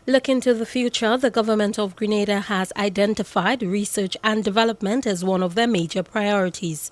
Looking to the future, the government of Grenada has identified research and development as one of their major priorities.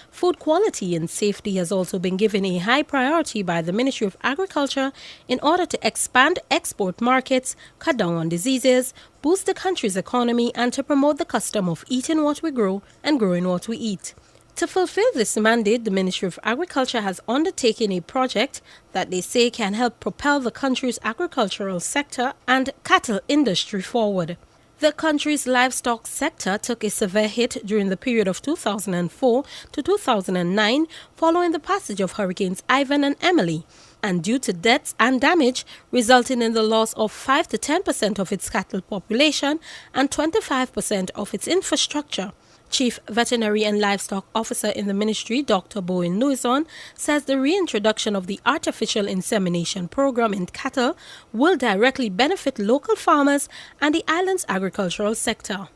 Food quality and safety has also been given a high priority by the Ministry of Agriculture in order to expand export markets, cut down on diseases, boost the country's economy, and to promote the custom of eating what we grow and growing what we eat. To fulfill this mandate, the Ministry of Agriculture has undertaken a project that they say can help propel the country's agricultural sector and cattle industry forward. The country's livestock sector took a severe hit during the period of 2004 to 2009 following the passage of Hurricanes Ivan and Emily, and due to deaths and damage resulting in the loss of 5 to 10% of its cattle population and 25% of its infrastructure. Chief Veterinary and Livestock Officer in the ministry, Dr. Bowen Luison, says the reintroduction of the artificial insemination program in cattle will directly benefit local farmers and the island's agricultural sector.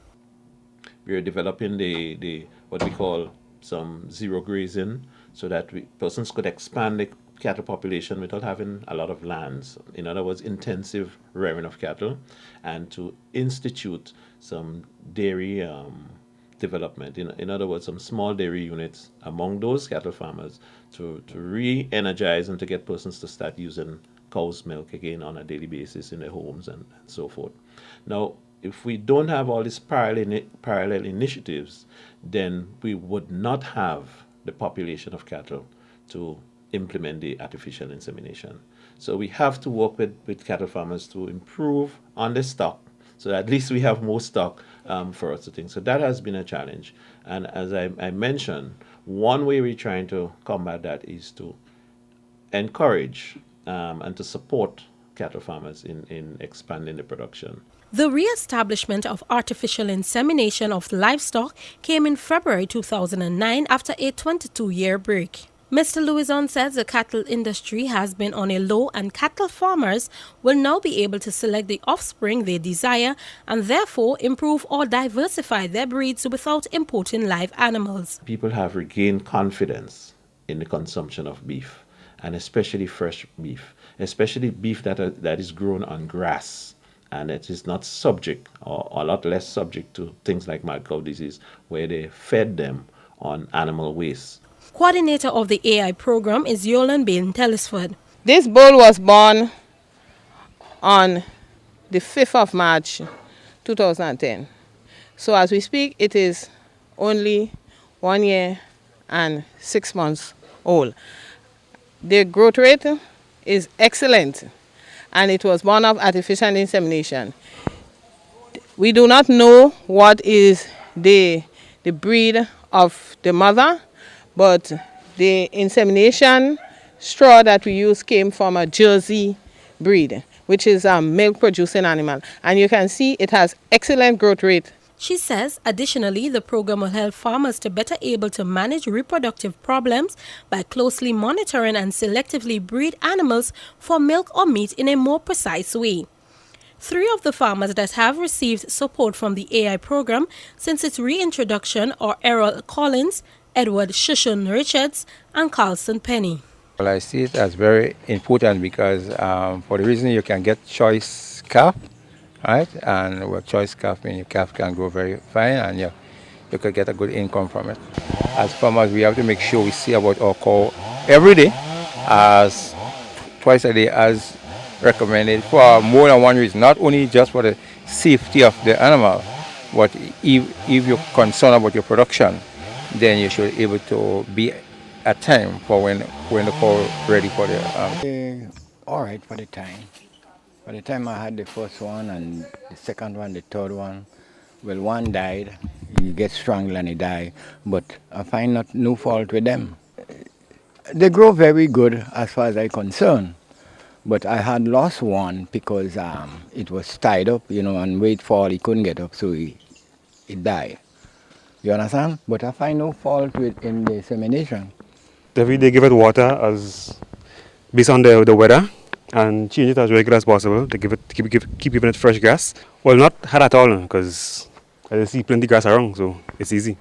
We are developing the what we call some zero grazing so that persons could expand the cattle population without having a lot of lands. In other words, intensive rearing of cattle, and to institute some dairy development. In other words, some small dairy units among those cattle farmers to re-energize and to get persons to start using cow's milk again on a daily basis in their homes and so forth. Now, if we don't have all these parallel initiatives, then we would not have the population of cattle to implement the artificial insemination. So we have to work with cattle farmers to improve on the stock, so at least we have more stock for us to think. So that has been a challenge. And as I mentioned, one way we're trying to combat that is to encourage and to support cattle farmers in expanding the production. The re-establishment of artificial insemination of livestock came in February 2009 after a 22-year break. Mr. Louison says the cattle industry has been on a low and cattle farmers will now be able to select the offspring they desire and therefore improve or diversify their breeds without importing live animals. People have regained confidence in the consumption of beef, and especially fresh beef, especially beef that is grown on grass, and it is not subject, or a lot less subject, to things like mad cow disease, where they fed them on animal waste. Coordinator of the AI program is Yolan Bain Tellisford. This bull was born on the 5th of March 2010. So as we speak, it is only 1 year and 6 months old. The growth rate is excellent, and it was born of artificial insemination. We do not know what is the breed of the mother, but the insemination straw that we use came from a Jersey breed, which is a milk-producing animal. And you can see it has excellent growth rate. She says, additionally, the program will help farmers to better able to manage reproductive problems by closely monitoring and selectively breed animals for milk or meat in a more precise way. 3 of the farmers that have received support from the AI program since its reintroduction are Errol Collins, Edward Shushun Richards, and Carlson Penny. Well, I see it as very important because for the reason you can get choice calf, right? And with choice calf, means your calf can grow very fine and you could get a good income from it. As farmers, we have to make sure we see about our cow every day, as twice a day as recommended, for more than one reason, not only just for the safety of the animal, but if you're concerned about your production, then you should be able to be at time for when the cow ready for the all right for the time. By the time I had the first one and the second one, the third one, well, one died. You get strangled and he died, but I find no fault with them. They grow very good as far as I'm concerned, but I had lost one because it was tied up, and weight fall, he couldn't get up, so it died. You understand? But I find no fault in the insemination. Every day give it water as based on the weather, and change it as regular as possible to keep giving it fresh grass. Well, not hard at all because I see plenty grass around, so it's easy.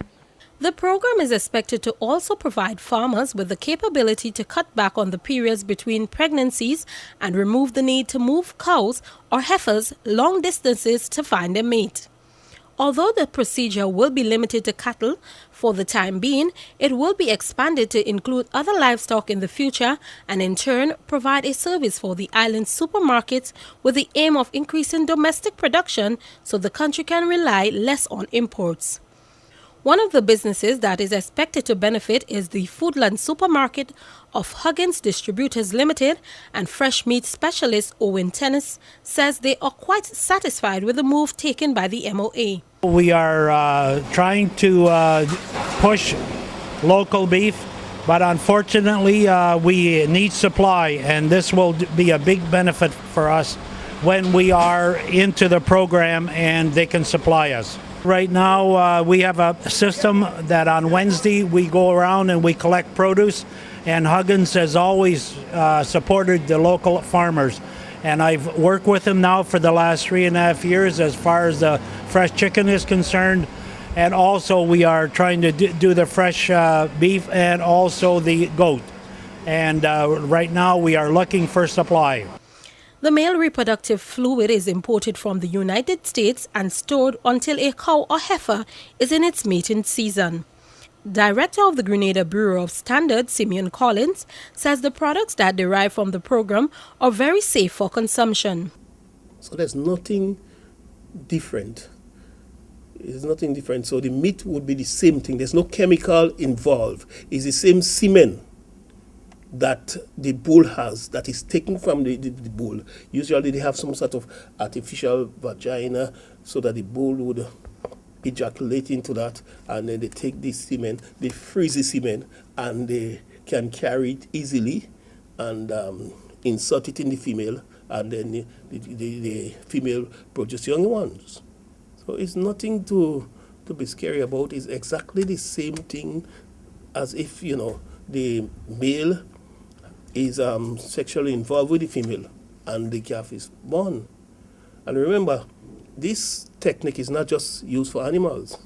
The program is expected to also provide farmers with the capability to cut back on the periods between pregnancies and remove the need to move cows or heifers long distances to find a mate. Although the procedure will be limited to cattle for the time being, it will be expanded to include other livestock in the future and in turn provide a service for the island's supermarkets with the aim of increasing domestic production so the country can rely less on imports. One of the businesses that is expected to benefit is the Foodland Supermarket of Huggins Distributors Limited, and fresh meat specialist Owen Tennis says they are quite satisfied with the move taken by the MOA. We are trying to push local beef, but unfortunately we need supply, and this will be a big benefit for us when we are into the program and they can supply us. Right now we have a system that on Wednesday we go around and we collect produce, and Huggins has always supported the local farmers. And I've worked with him now for the last 3.5 years as far as the fresh chicken is concerned. And also we are trying to do the fresh beef and also the goat. And right now we are looking for supply. The male reproductive fluid is imported from the United States and stored until a cow or heifer is in its mating season. Director of the Grenada Bureau of Standards, Simeon Collins, says the products that derive from the program are very safe for consumption. So there's nothing different. There's nothing different. So the meat would be the same thing. There's no chemical involved. It's the same semen that the bull has, that is taken from the bull. Usually they have some sort of artificial vagina so that the bull would ejaculate into that, and then they take this semen, they freeze the semen, and they can carry it easily and insert it in the female, and then the female produces young ones. So it's nothing to be scary about. It's exactly the same thing as if, you know, the male is sexually involved with the female and the calf is born. And remember, this technique is not just used for animals.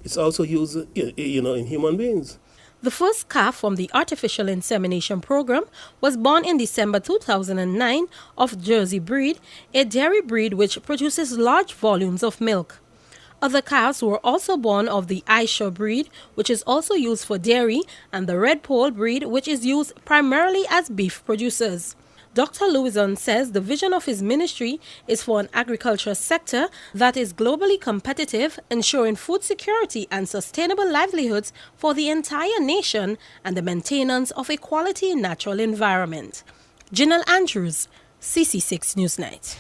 It's also used, you know, in human beings. The first calf from the artificial insemination program was born in December 2009 of Jersey breed, a dairy breed which produces large volumes of milk. Other calves were also born of the Aisha breed, which is also used for dairy, and the Red Pole breed, which is used primarily as beef producers. Dr. Louison says the vision of his ministry is for an agriculture sector that is globally competitive, ensuring food security and sustainable livelihoods for the entire nation and the maintenance of a quality natural environment. Janelle Andrews, CC6 Newsnight.